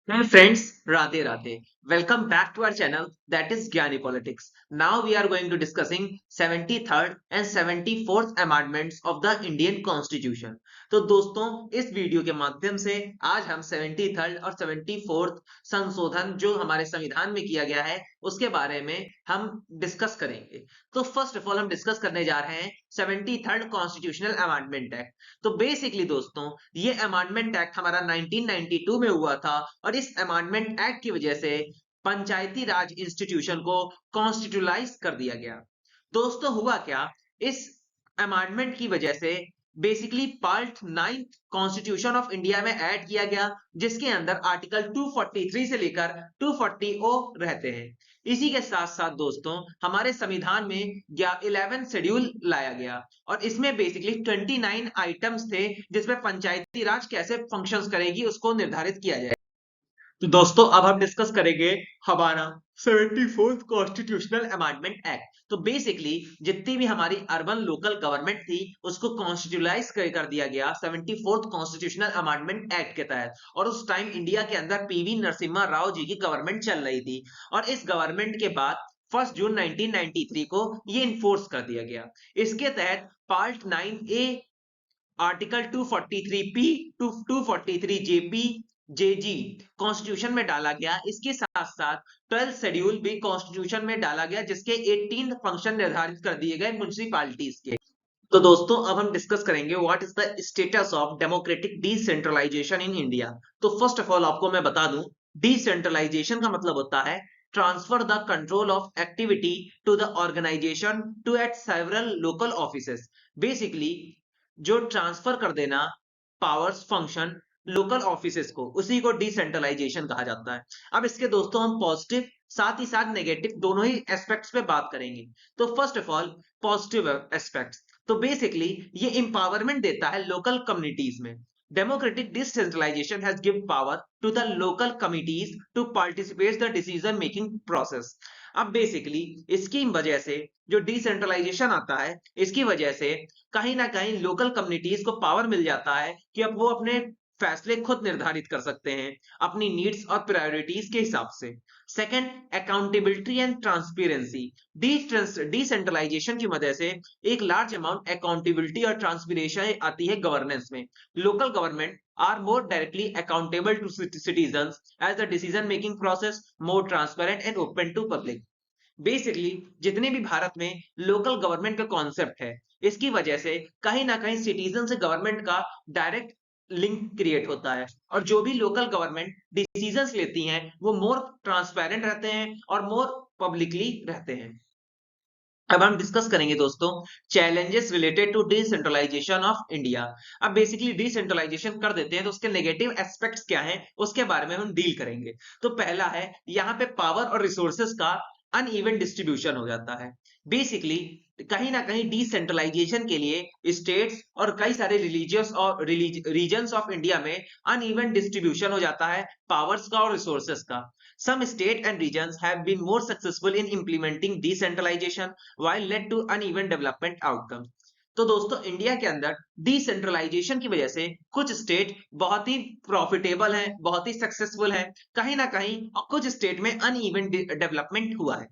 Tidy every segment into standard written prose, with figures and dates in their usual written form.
Hey friends, Radhe Radhe. Welcome back to our channel that is Gyani Politics. Now we are going to discussing 73rd and 74th amendments of the Indian Constitution. तो दोस्तों इस video के माध्यम से आज हम 73rd और 74th संशोधन जो हमारे संविधान में किया गया है उसके बारे में हम डिस्कस करेंगे। तो फर्स्ट ऑफ ऑल हम डिस्कस करने जा रहे हैं 73rd कॉन्स्टिट्यूशनल अमेंडमेंट एक्ट। तो बेसिकली दोस्तों ये अमेंडमेंट एक्ट हमारा 1992 में हुआ था और इस अमेंडमेंट एक्ट की वजह से पंचायती राज इंस्टीट्यूशन को कॉन्स्टिट्यूलाइज कर दिया गया। दोस्तों हुआ क्या, इस अमेंडमेंट की वजह से basically part 9 constitution of India में ऐड किया गया, जिसके अंदर आर्टिकल 243 से लेकर 240 ओ रहते हैं। इसी के साथ साथ दोस्तों हमारे संविधान में 11 शेड्यूल लाया गया और इसमें बेसिकली 29 आइटम्स थे जिसमें पंचायती राज कैसे फंक्शंस करेगी उसको निर्धारित किया जाए। तो दोस्तों अब हम डिस्कस करेंगे हमारा 74th कॉन्स्टिट्यूशनल अमेंडमेंट एक्ट। तो बेसिकली जितनी भी हमारी अर्बन लोकल गवर्नमेंट थी उसको कॉन्स्टिट्यूलाइज कर दिया गया 74th कॉन्स्टिट्यूशनल अमेंडमेंट एक्ट के तहत। और उस टाइम इंडिया के अंदर पीवी नरसिम्हा राव जी की गवर्नमेंट चल रही थी और इस गवर्नमेंट के बाद 1 जून 1993 को ये इन्फोर्स कर दिया गया। इसके तहत part 9A article 243P 243JP जेजी कॉन्स्टिट्यूशन में डाला गया। इसके साथ साथ 12 शेड्यूल भी कॉन्स्टिट्यूशन में डाला गया जिसके 18 फंक्शन निर्धारित कर दिए गए म्युनिसिपैलिटीज के। तो दोस्तों अब हम डिस्कस करेंगे what is the status of democratic decentralization in India. तो फर्स्ट ऑफ ऑल आपको मैं बता दूं, डिसेंट्रलाइजेशन का मतलब होता है transfer the control of activity to the organization to at several local offices. Basically जो ट्रांसफर कर देना पावर्स फंक्शन लोकल ऑफिसेस को, उसी को डिसेंट्रलाइजेशन कहा जाता है। अब इसके दोस्तों हम पॉजिटिव साथ ही साथ नेगेटिव दोनों ही एस्पेक्ट्स पे बात करेंगे। तो first of all positive aspects, तो बेसिकली ये इंपावरमेंट देता है लोकल कम्युनिटीज में। Democratic decentralization has give power to the local committees to participate the decision making process. अब बेसिकली इसकी वजह से जो डिसेंट्रलाइजेशन आता है इसकी वजह से कहीं ना कहीं लोकल कम्युनिटीज को पावर मिल जाता है कि अब वो अपने फैसले खुद निर्धारित कर सकते हैं अपनी नीड्स और प्रायोरिटीज के हिसाब से। Second, accountability and transparency. Decentralization की वजह से एक लार्ज अमाउंट अकाउंटेबिलिटी और ट्रांसपेरेंसी आती है गवर्नेंस में। Local government are more directly accountable to citizens as the decision making process more transparent and open to public। Basically जितने भी भारत में लोकल गवर्नमेंट का कॉन्सेप्ट है इसकी वजह से कहीं ना कहीं सिटीजन से गवर्नमेंट का डायरेक्ट लिंक क्रिएट होता है और जो भी लोकल गवर्नमेंट डिसीजंस लेती हैं वो मोर ट्रांसपेरेंट रहते हैं और मोर पब्लिकली रहते हैं। अब हम डिस्कस करेंगे दोस्तों challenges related to decentralization of India. अब बेसिकली डिसेंट्रलाइजेशन कर देते हैं तो उसके नेगेटिव एस्पेक्ट्स क्या हैं उसके बारे में हम डील करेंगे। तो पहला है यहाँ पे पावर और रिसोर्सेस का अनइवन डिस्ट्रीब्यूशन हो जाता है। बेसिकली कहीं ना कहीं डिसेंट्रलाइजेशन के लिए स्टेट्स और कई सारे रिलीजियस और रीजन्स ऑफ इंडिया में अनइवन डिस्ट्रीब्यूशन हो जाता है पावर्स का और रिसोर्सेस का। Some states and regions have been more successful in implementing decentralization while led to uneven development outcomes। तो दोस्तों इंडिया के अंदर डिसेंट्रलाइजेशन की वजह से कुछ स्टेट बहुत ही प्रॉफिटेबल हैं, बहुत ही सक्सेसफुल हैं, कहीं ना कहीं और कुछ स्टेट में अनइवन डेवलपमेंट हुआ है।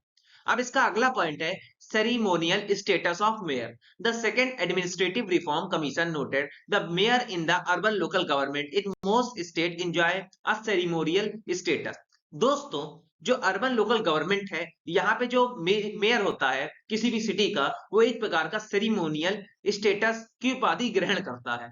अब इसका अगला पॉइंट है ceremonial status of mayor. The second administrative reform commission noted the mayor in the urban local government in most state enjoy a ceremonial status. दोस्तों जो अर्बन लोकल गवर्नमेंट है यहाँ पे जो मेयर होता है किसी भी सिटी का वो एक प्रकार का सेरिमोनियल स्टेटस की उपाधि ग्रहण करता है।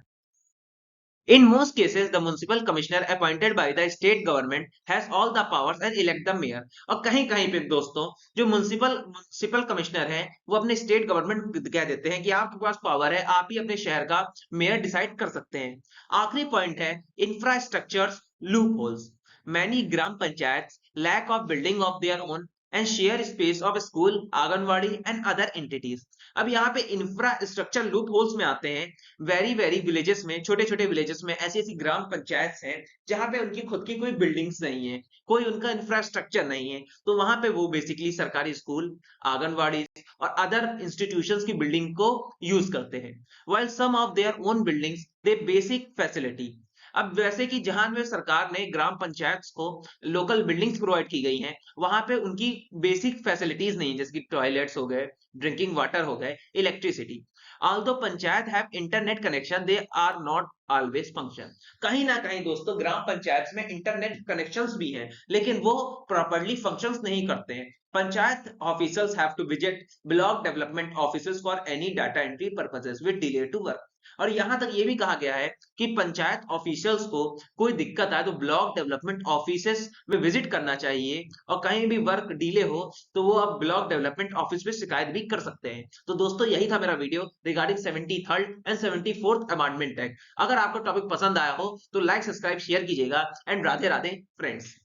In most cases, the municipal commissioner appointed by the state government has all the powers and elect the mayor। और कहीं कहीं पे दोस्तों जो म्युनिसिपल कमिश्नर है वो अपने स्टेट गवर्नमेंट कह देते हैं कि आपके पास पावर है, आप ही अपने शहर का मेयर डिसाइड कर सकते हैं। आखिरी पॉइंट है infrastructure loopholes. Many gram panchayat lack of building of their own and share space of school anganwadi and other entities. अब यहाँ पे इंफ्रास्ट्रक्चर लूप होल्स में आते हैं वेरी वेरी विलेजेस में, छोटे छोटे विलेजेस में ऐसी ऐसी ग्राम पंचायत हैं जहां पे उनकी खुद की कोई बिल्डिंग्स नहीं है, कोई उनका इंफ्रास्ट्रक्चर नहीं है, तो वहां पे वो बेसिकली सरकारी स्कूल आंगनवाड़ी और अदर इंस्टीट्यूशंस की बिल्डिंग को यूज करते हैं। while some of their own buildings they basic facility। अब वैसे कि जहां में सरकार ने ग्राम पंचायत को लोकल बिल्डिंग्स प्रोवाइड की गई हैं, वहां पे उनकी बेसिक फैसिलिटीज नहीं है, जैसे कि टॉयलेट्स हो गए, ड्रिंकिंग वाटर हो गए, electricity. Although panchayat have internet connection, they are not always function. कहीं ना कहीं दोस्तों ग्राम पंचायत में इंटरनेट कनेक्शंस भी हैं, लेकिन वो प्रॉपरली फंक्शंस नहीं करते हैं। Panchayat officers have to visit block development offices for any data entry purposes with delay to work. और यहां तक ये भी कहा गया है कि पंचायत ऑफिशियल्स को कोई दिक्कत आए तो ब्लॉक डेवलपमेंट ऑफिसेस में विजिट करना चाहिए, और कहीं भी वर्क डिले हो तो वो अब ब्लॉक डेवलपमेंट ऑफिस में शिकायत भी कर सकते हैं। तो दोस्तों यही था मेरा video regarding 73rd and 74th amendment act. अगर आपको टॉपिक पसंद आया हो तो लाइक, सब्सक्राइब, शेयर कीजिएगा एंड राधे राधे फ्रेंड्स।